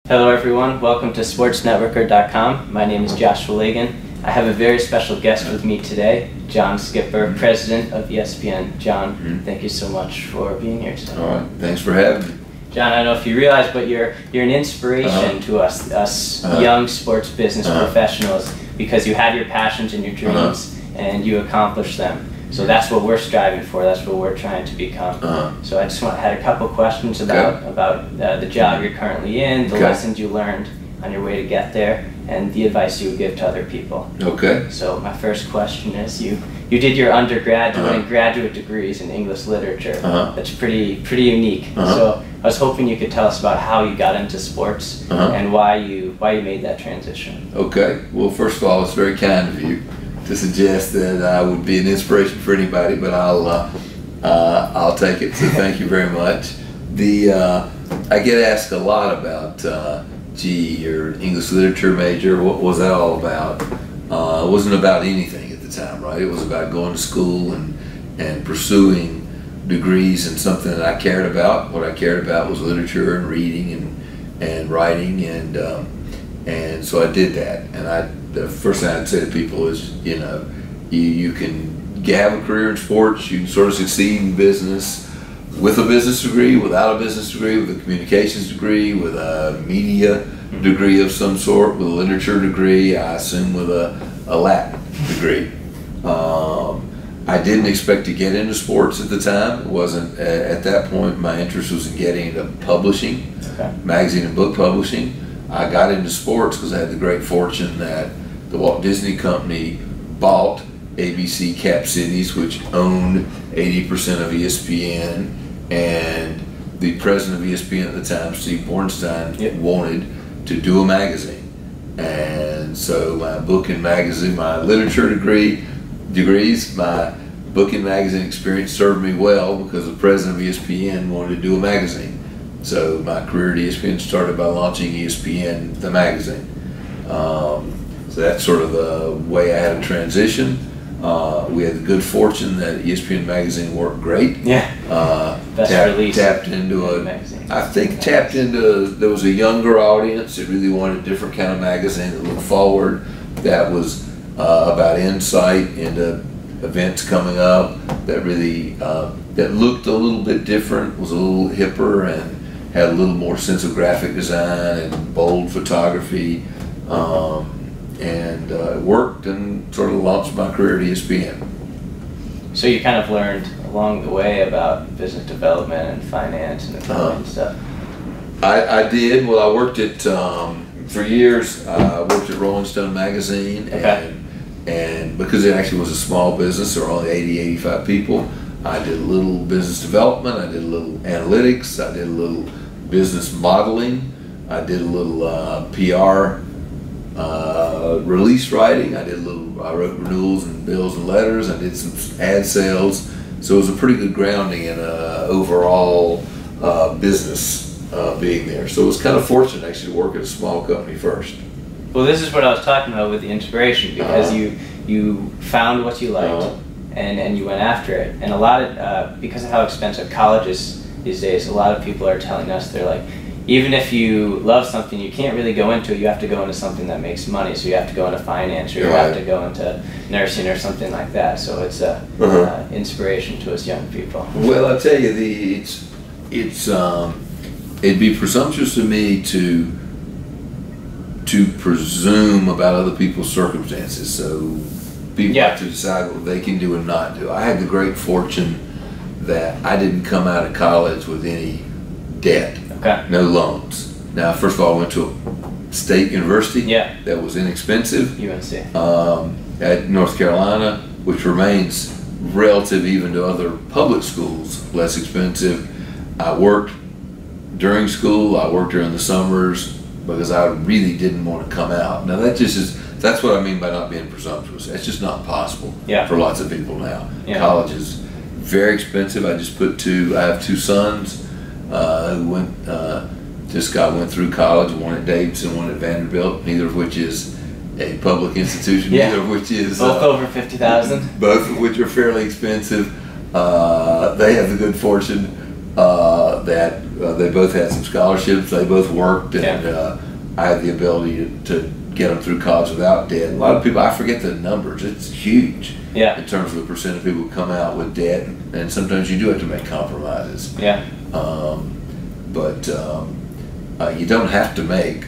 Hello everyone, welcome to sportsnetworker.com. My name is Joshua Lagan. I have a very special guest with me today, John Skipper, President of ESPN. John, thank you so much for being here today. All right, thanks for having me. John, I don't know if you realize, but you're an inspiration to us young sports business professionals, because you had your passions and your dreams and you accomplished them. So that's what we're striving for. That's what we're trying to become. So I just had a couple questions about the job you're currently in, the lessons you learned on your way to get there, and the advice you would give to other people. Okay. So my first question is, you did your undergraduate and graduate degrees in English literature. That's pretty unique. So I was hoping you could tell us about how you got into sports and why you made that transition. Okay. Well, first of all, it's very kind of you to suggest that I would be an inspiration for anybody, but I'll take it. So thank you very much. I get asked a lot about, gee, your English literature major. What was that all about? It wasn't about anything at the time, right? It was about going to school and pursuing degrees in something that I cared about. What I cared about was literature and reading and writing, and so I did that. And the first thing I'd say to people is, you can have a career in sports, you can sort of succeed in business with a business degree, without a business degree, with a communications degree, with a media degree of some sort, with a literature degree, I assume with a Latin degree. I didn't expect to get into sports at the time. It wasn't, at that point, my interest was in getting into publishing, magazine and book publishing. I got into sports because I had the great fortune that the Walt Disney Company bought ABC Cap Cities, which owned 80% of ESPN, and the president of ESPN at the time, Steve Bornstein, wanted to do a magazine. And so my book and magazine, my literature degrees, my book and magazine experience served me well because the president of ESPN wanted to do a magazine. So my career at ESPN started by launching ESPN, the magazine. So that's sort of the way I had a transition. We had the good fortune that ESPN magazine worked great. Tapped into there was a younger audience that really wanted a different kind of magazine that looked forward, that was about insight into events coming up, that really that looked a little bit different, was a little hipper, and had a little more sense of graphic design and bold photography. And it worked and sort of launched my career at ESPN. So you kind of learned along the way about business development and finance and accounting and stuff. I did. Well, I worked at, for years, I worked at Rolling Stone magazine, and because it actually was a small business, there were only 80, 85 people, I did a little business development, I did a little analytics, I did a little business modeling, I did a little PR release writing, I wrote renewals and bills and letters, I did some ad sales, so it was a pretty good grounding in overall business being there. So it was kind of fortunate actually to work at a small company first. Well, this is what I was talking about with the inspiration, because you found what you liked and you went after it. And a lot of, because of how expensive college is these days, a lot of people are telling us, they're like, even if you love something, you can't really go into it. You have to go into something that makes money. So you have to go into finance, or you have to go into nursing or something like that. So it's inspiration to us young people. Well, I tell you, it'd be presumptuous of me to presume about other people's circumstances. So people have to decide what they can do and not do. I had the great fortune that I didn't come out of college with any debt. No loans. Now, first of all, I went to a state university that was inexpensive. UNC. At North Carolina, which remains relative even to other public schools, less expensive. I worked during school, I worked during the summers, because I really didn't want to come out. Now that's what I mean by not being presumptuous. It's just not possible for lots of people now. College is very expensive. I have two sons who went through college, one at Davidson, one at Vanderbilt, neither of which is a public institution, neither of which is both over $50,000. Both of which are fairly expensive. They have the good fortune They both had some scholarships. They both worked, and I had the ability to get them through college without debt. A lot of people, I forget the numbers. It's huge in terms of the percent of people who come out with debt, and sometimes you do have to make compromises. But you don't have to make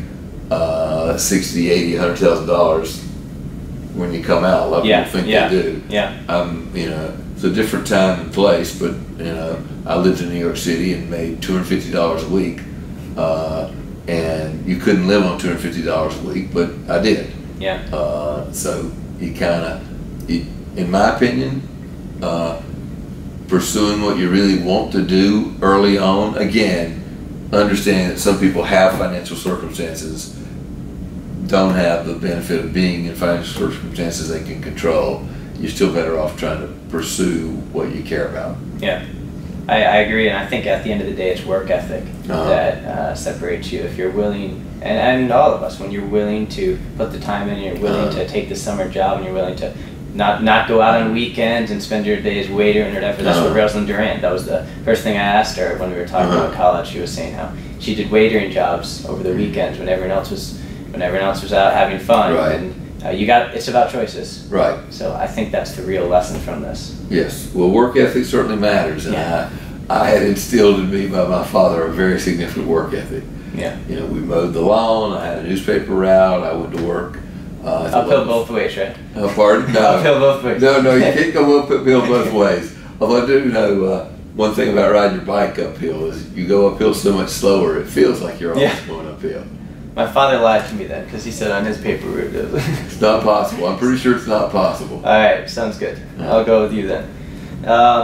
$60,000, $80,000, $100,000 when you come out. A lot of people think they do. You know, it's a different time and place, but you know, I lived in New York City and made $250 a week, and you couldn't live on $250 a week, but I did. So you kind of, in my opinion, pursuing what you really want to do early on. Again, understand that some people have financial circumstances, don't have the benefit of being in financial circumstances they can control. You're still better off trying to pursue what you care about. I agree, and I think at the end of the day, it's work ethic that separates you. If you're willing, and all of us, when you're willing to put the time in, you're willing to take the summer job, and you're willing to not go out on weekends and spend your days waitering or whatever. That's what Rosalind Durant, that was the first thing I asked her when we were talking about college. She was saying how she did waitering jobs over the weekends when everyone else was out having fun. And it's about choices. So I think that's the real lesson from this. Yes. Well, work ethic certainly matters, and I had instilled in me by my father a very significant work ethic. You know, we mowed the lawn. I had a newspaper route. I went to work. Uphill both ways, right? Pardon? No. Uphill both ways. No, you can't go uphill both ways. Although I do know one thing about riding your bike uphill is you go uphill so much slower, it feels like you're always going uphill. My father lied to me then, because he said on his paper route it's not possible. I'm pretty sure it's not possible. All right, sounds good. I'll go with you then.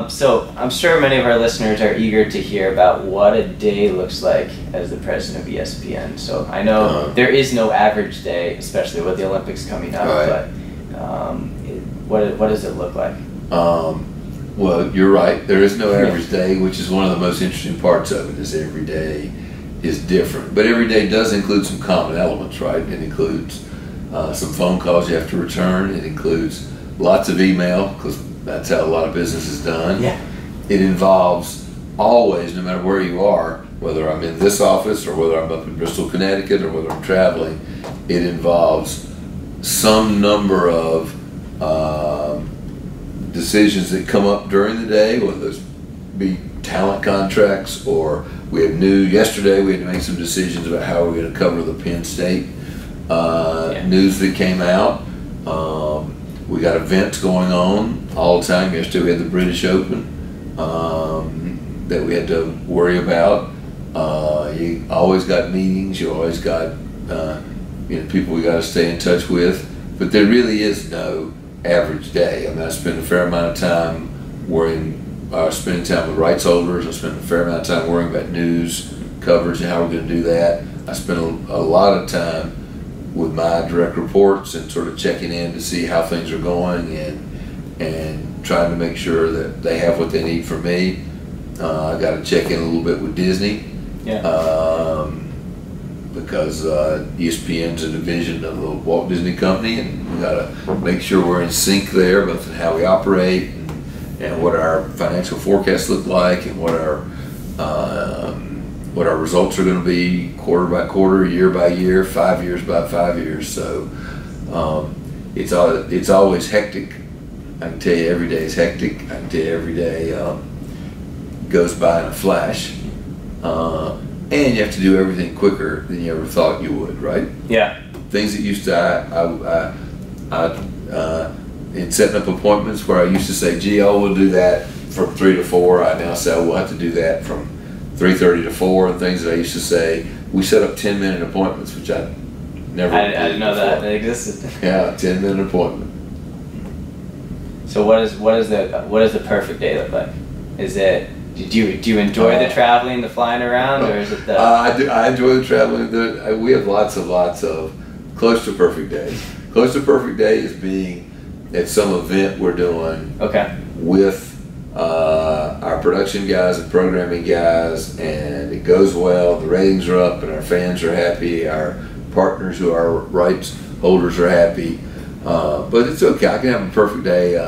So I'm sure many of our listeners are eager to hear about what a day looks like as the president of ESPN. So I know there is no average day, especially with the Olympics coming up. But what does it look like? Well, you're right. There is no average day, which is one of the most interesting parts of it. Is every day is different, but every day does include some common elements, right? It includes some phone calls you have to return. It includes lots of email, because that's how a lot of business is done. It involves always, no matter where you are, whether I'm in this office or whether I'm up in Bristol, Connecticut, or whether I'm traveling, it involves some number of decisions that come up during the day, whether those be talent contracts, or yesterday we had to make some decisions about how we're going to cover the Penn State news that came out. We got events going on all the time. Yesterday we had the British Open that we had to worry about. You always got meetings. You always got people we got to stay in touch with. But there really is no average day. I mean, I spend a fair amount of time spending time with rights holders. I spend a fair amount of time worrying about news coverage and how we're going to do that. I spend a lot of time with my direct reports and sort of checking in to see how things are going and trying to make sure that they have what they need from me. I got to check in a little bit with Disney because ESPN's a division of the Walt Disney Company, and we got to make sure we're in sync there, both in how we operate and what our financial forecasts look like, and what our results are going to be quarter by quarter, year by year, 5 years by 5 years. So it's always hectic. I can tell you every day is hectic. I can tell you every day goes by in a flash. And you have to do everything quicker than you ever thought you would, right? Things that used to, in setting up appointments where I used to say, gee, we'll do that from 3 to 4. I now say, we'll have to do that from 3:30 to 4, and things that I used to say, we set up 10-minute appointments, which I never I didn't know that existed. 10-minute appointment. So what does the perfect day look like? Do you enjoy the traveling, the flying around, or is it the? I enjoy the traveling. We have lots of close to perfect days. Close to perfect day is being at some event we're doing with our production guys and programming guys, and it goes well. The ratings are up, and our fans are happy. Our partners who are rights holders are happy. But it's okay. I can have a perfect day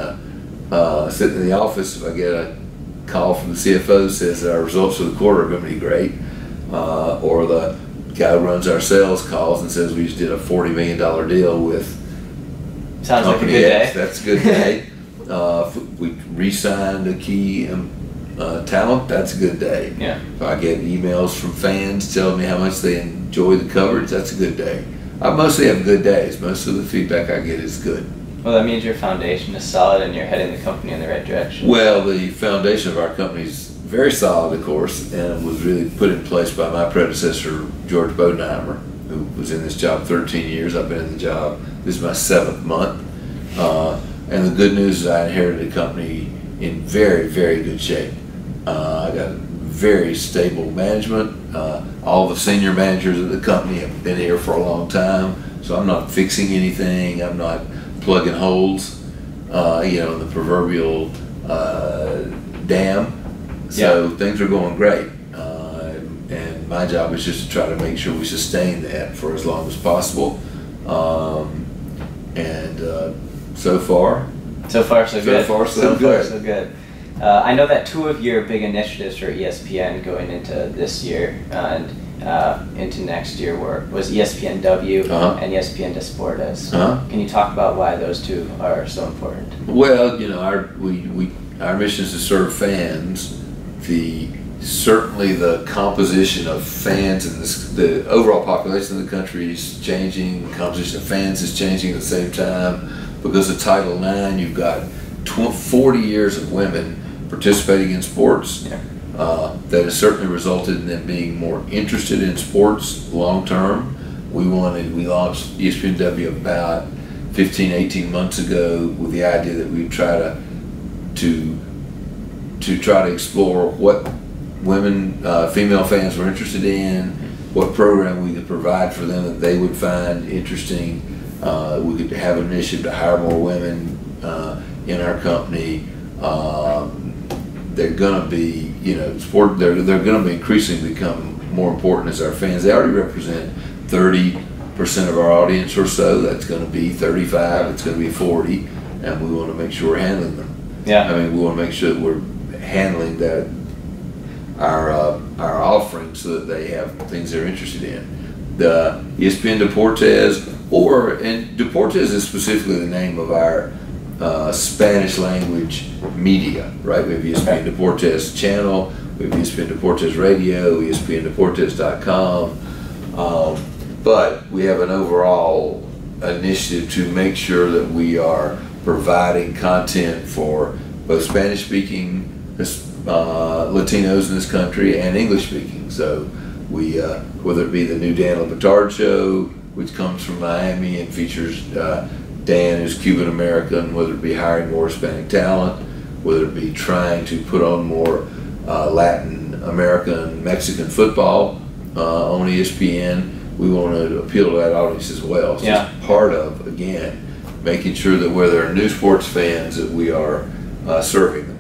sitting in the office if I get call from the CFO says that our results for the quarter are going to be great, or the guy who runs our sales calls and says we just did a $40 million deal with Sounds company like a good X. day. That's a good day. If we re-signed a key talent, that's a good day. Yeah. If I get emails from fans telling me how much they enjoy the coverage, that's a good day. I mostly have good days. Most of the feedback I get is good. Well, that means your foundation is solid and you're heading the company in the right direction. Well, the foundation of our company is very solid, of course, and was really put in place by my predecessor, George Bodenheimer, who was in this job 13 years. I've been in the job, this is my 7th month. And the good news is I inherited a company in very, very good shape. I got very stable management. All the senior managers of the company have been here for a long time, so I'm not fixing anything. I'm not plugging holes, in the proverbial dam. So things are going great. And my job is just to try to make sure we sustain that for as long as possible. So far, so good. So good. I know that 2 of your big initiatives for ESPN going into this year and into next year was ESPNW and ESPN Deportes. Can you talk about why those 2 are so important? Well, our mission is to serve fans. Certainly the composition of fans and the overall population of the country is changing. The composition of fans is changing at the same time. Because of Title IX, you've got 40 years of women participating in sports. That has certainly resulted in them being more interested in sports long term. We launched ESPNW about 15, 18 months ago with the idea that we'd try to explore what women, female fans were interested in, what program we could provide for them that they would find interesting. We could have an initiative to hire more women in our company. They're going to be, they're going to be increasingly become more important as our fans. They already represent 30% of our audience or so. That's going to be 35. It's going to be 40, and we want to make sure we're handling them. Yeah. I mean, we want to make sure that we're handling that our offerings so that they have things they're interested in. The ESPN Deportes, and Deportes is specifically the name of our Spanish language media, right? We have ESPN Deportes channel, we have ESPN Deportes radio, ESPNDeportes.com, but we have an overall initiative to make sure that we are providing content for both Spanish-speaking Latinos in this country and English-speaking. So we, whether it be the new Dan Le Batard show, which comes from Miami and features Dan, who's Cuban American, whether it be hiring more Hispanic talent, whether it be trying to put on more Latin American, Mexican football on ESPN, we want to appeal to that audience as well. So it's part of, again, making sure that where there are new sports fans that we are serving them.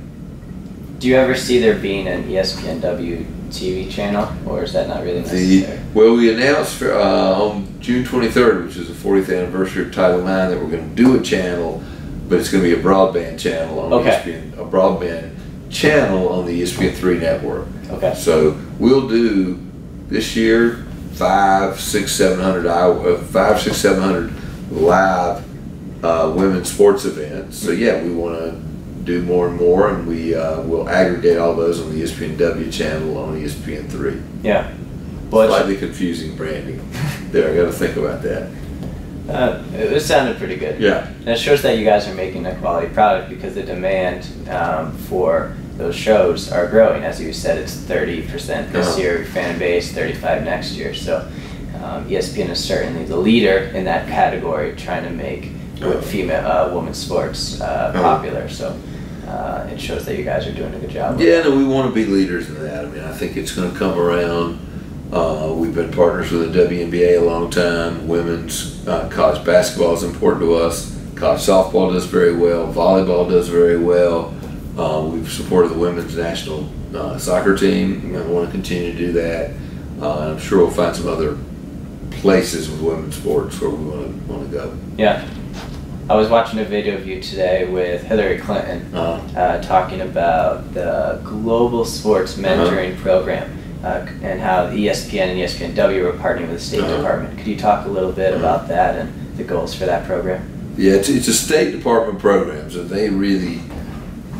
Do you ever see there being an ESPNW TV channel, or is that not really necessary? Well, we announced on June 23rd, which is the 40th anniversary of Title IX, that we're going to do a channel, but it's going to be a broadband channel on ESPN, a broadband channel on the ESPN3 network. Okay. So we'll do this year 500, 700 live women's sports events. So yeah, we want to do more and more, and we will aggregate all those on the ESPNW channel on ESPN3. Yeah. Well, slightly confusing branding there. I got to think about that. It sounded pretty good. Yeah. And it shows that you guys are making a quality product because the demand for those shows are growing. As you said, it's 30% this year fan base, 35% next year. So ESPN is certainly the leader in that category, trying to make women's sports popular. So it shows that you guys are doing a good job. Yeah, no, we want to be leaders in that. I mean, I think it's going to come around. We've been partners with the WNBA a long time. Women's college basketball is important to us. College softball does very well. Volleyball does very well. We've supported the women's national soccer team. I want to continue to do that. I'm sure we'll find some other places with women's sports where we want to go. Yeah. I was watching a video of you today with Hillary Clinton talking about the global sports mentoring program and how the ESPN and ESPNW were partnering with the State Department. Could you talk a little bit about that and the goals for that program? Yeah, it's a State Department program, so they really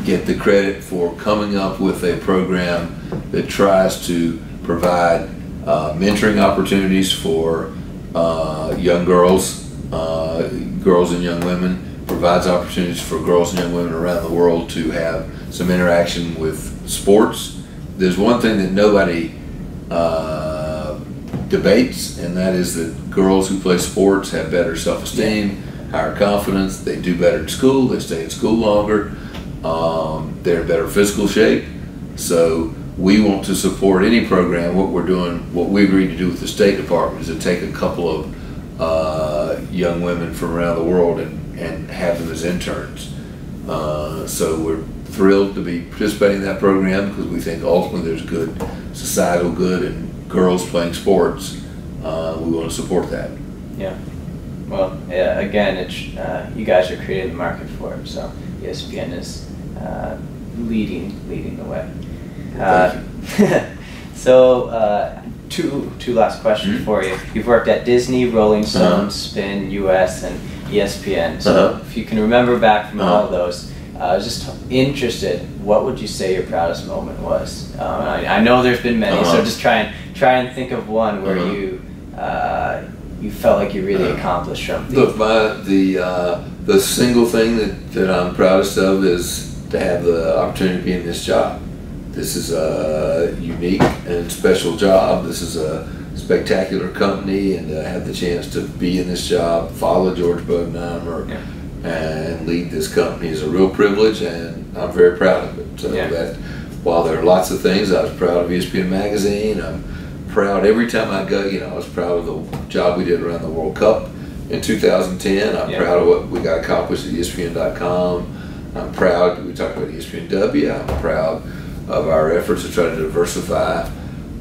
get the credit for coming up with a program that tries to provide mentoring opportunities for young girls, girls and young women, provides opportunities for girls and young women around the world to have some interaction with sports. There's one thing that nobody debates, and that is that girls who play sports have better self-esteem, higher confidence, they do better in school, they stay in school longer, they're in better physical shape. So we want to support any program. What we're doing, what we agreed to do with the State Department, is to take a couple of young women from around the world and have them as interns. So we're thrilled to be participating in that program because we think ultimately there's good societal good in girls playing sports. We want to support that. Yeah. Well, yeah, again, it's, you guys are creating the market for it, so ESPN is leading the way. So, two last questions for you. You've worked at Disney, Rolling Stone, Spin, US, and ESPN. So if you can remember back from all of those, I was just interested, what would you say your proudest moment was? I know there's been many, so just try and think of one where you felt like you really accomplished something. Look, the single thing that I'm proudest of is to have the opportunity to be in this job. This is a unique and special job. This is a spectacular company, and to have the chance to be in this job, follow George Bodenheimer, and lead this company is a real privilege, and I'm very proud of it. So that while there are lots of things, I was proud of ESPN Magazine. I'm proud every time I go. I was proud of the job we did around the World Cup in 2010. I'm proud of what we got accomplished at ESPN.com. I'm proud, we talked about ESPNW, I'm proud of our efforts to try to diversify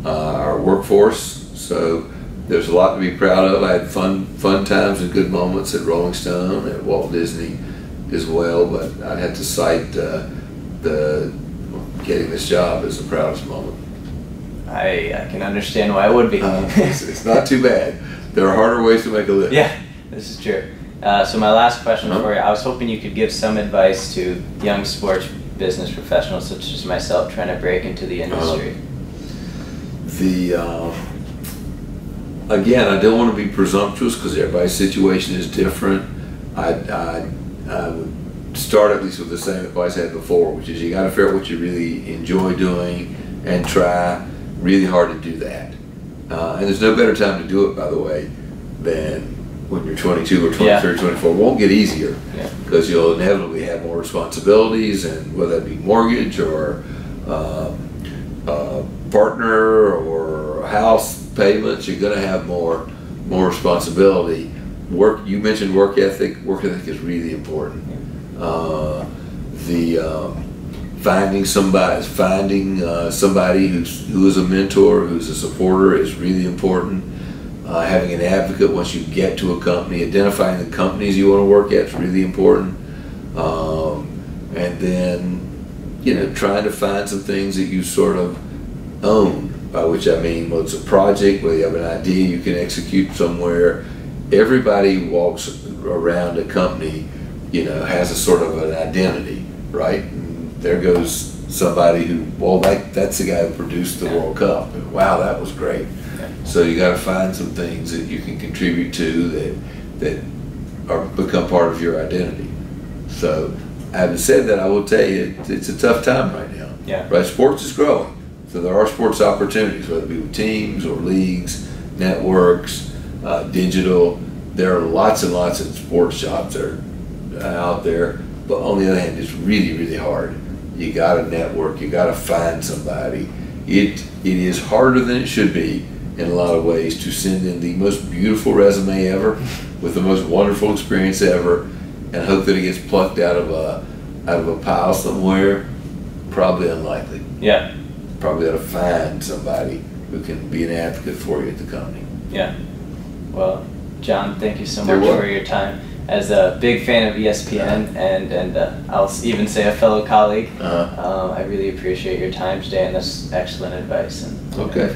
our workforce. So there's a lot to be proud of. I had fun times and good moments at Rolling Stone, at Walt Disney as well, but I'd have to cite getting this job as the proudest moment. I can understand why it would be. It's not too bad. There are harder ways to make a living. Yeah, this is true. So my last question for you, I was hoping you could give some advice to young sports business professionals such as myself trying to break into the industry. Again, I don't want to be presumptuous because everybody's situation is different. I would start at least with the same advice I had before, which is you got to figure out what you really enjoy doing and try really hard to do that. And there's no better time to do it, by the way, than when you're 22 or 23 or 24. It won't get easier because you'll inevitably have more responsibilities, and whether that be mortgage or partner or house payments, you're going to have more responsibility. You mentioned work ethic. Work ethic is really important. Finding somebody who is a mentor, who's a supporter, is really important. Having an advocate once you get to a company, identifying the companies you want to work at is really important. And then, trying to find some things that you sort of own, by which I mean, well, it's a project, whether you have an idea you can execute somewhere. Everybody walks around a company, has a sort of an identity, right? And there goes somebody who, well, that's the guy who produced the World Cup. And, wow, that was great. So you got to find some things that you can contribute to that become part of your identity. So, having said that, I will tell you it's a tough time right now. Right, sports is growing, so there are sports opportunities, whether it be with teams or leagues, networks, digital. There are lots and lots of sports jobs that are out there. But on the other hand, it's really, really hard. You got to network. You got to find somebody. It is harder than it should be in a lot of ways to send in the most beautiful resume ever with the most wonderful experience ever and hope that it gets plucked out of a pile somewhere. Probably unlikely. Yeah. Probably ought to find somebody who can be an advocate for you at the company. Yeah. Well, John, thank you so much for your time. as a big fan of ESPN and I'll even say a fellow colleague, I really appreciate your time today and this excellent advice. And okay.